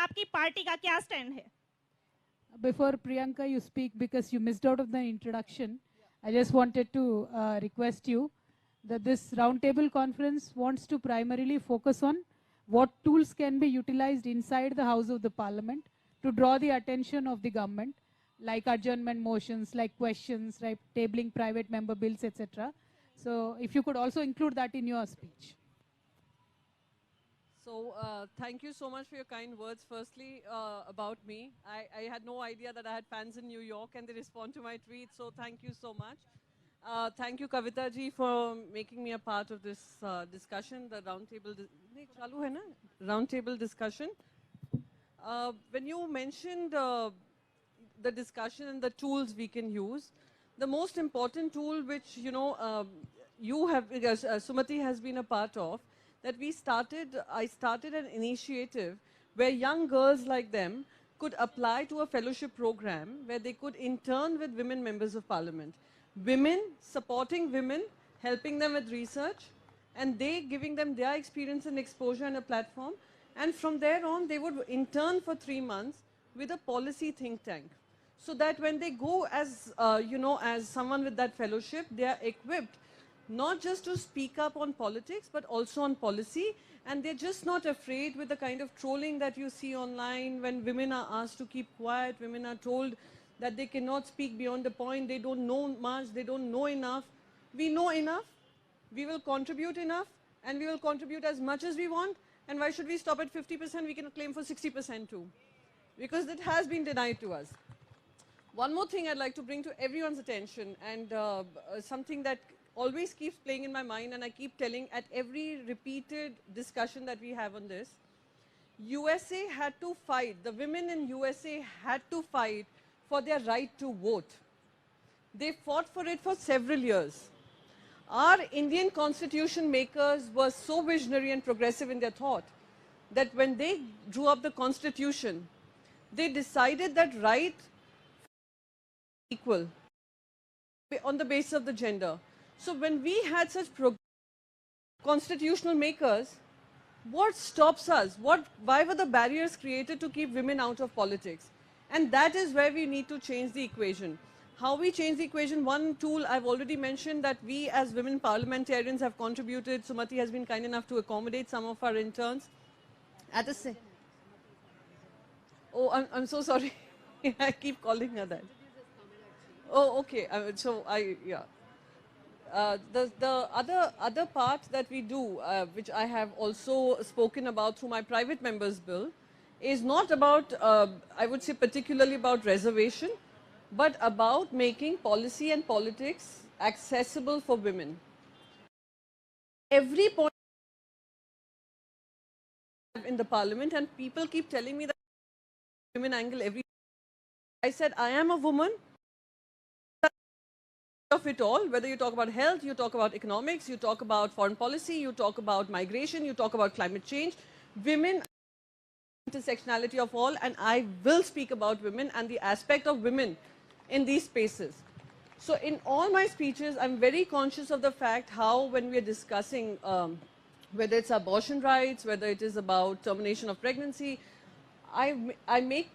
आपकी पार्टी का क्या स्टैंड है? Before Priyanka, you speak because you missed out of the introduction. I just wanted to request you that this roundtable conference wants to primarily focus on what tools can be utilized inside the House of the Parliament to draw the attention of the government, like adjournment motions, like questions, like tabling private member bills, etc. So if you could also include that in your speech. So thank you so much for your kind words. Firstly, about me, I had no idea that I had fans in New York and they respond to my tweets. So thank you so much. Thank you, Kavitha ji, for making me a part of this discussion, the roundtable discussion. When you mentioned the discussion and the tools we can use, the most important tool which, you have, Sumati has been a part of, that I started an initiative where young girls like them could apply to a fellowship program where they could intern with women members of parliament. Women, supporting women, helping them with research, and they giving them their experience and exposure and a platform. And from there on, they would intern for 3 months with a policy think tank. So that when they go as, as someone with that fellowship, they are equipped not just to speak up on politics, but also on policy. And they're just not afraid with the kind of trolling that you see online when women are asked to keep quiet, women are told that they cannot speak beyond the point, they don't know much, they don't know enough. We know enough, we will contribute enough, and we will contribute as much as we want. And why should we stop at 50%? We can claim for 60% too, because it has been denied to us. One more thing I'd like to bring to everyone's attention, and something that always keeps playing in my mind, and I keep telling at every repeated discussion that we have on this. USA had to fight, the women in USA had to fight for their right to vote. They fought for it for several years. Our Indian constitution makers were so visionary and progressive in their thought that when they drew up the constitution, they decided that right equal on the basis of the gender. So when we had such constitutional makers, what stops us? Why were the barriers created to keep women out of politics? And that is where we need to change the equation. How we change the equation, one tool I've already mentioned that we as women parliamentarians have contributed. Sumati has been kind enough to accommodate some of our interns. At the same, oh, I'm so sorry. I keep calling her that. Oh, okay. The other part that we do, which I have also spoken about through my private members bill, is not about, I would say particularly about reservation, but about making policy and politics accessible for women. Every point in the parliament, and people keep telling me that women angle every. I said, I am a woman. Of it all, whether you talk about health, you talk about economics, you talk about foreign policy, you talk about migration, you talk about climate change, women, intersectionality of all, and I will speak about women and the aspect of women in these spaces. So in all my speeches, I'm very conscious of the fact how when we are discussing whether it's abortion rights, whether it is about termination of pregnancy, I make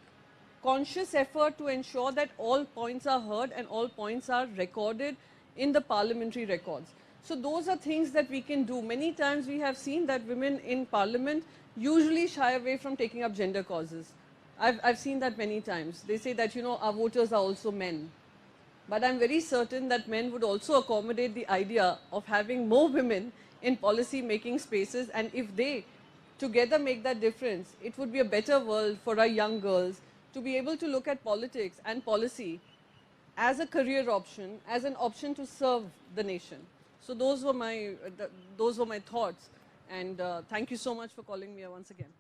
conscious effort to ensure that all points are heard and all points are recorded in the parliamentary records. So those are things that we can do. Many times we have seen that women in parliament usually shy away from taking up gender causes. I've seen that many times. They say that, our voters are also men. But I'm very certain that men would also accommodate the idea of having more women in policy making spaces, and if they together make that difference, it would be a better world for our young girls to be able to look at politics and policy as a career option, as an option to serve the nation. So those were my thoughts, and thank you so much for calling me once again.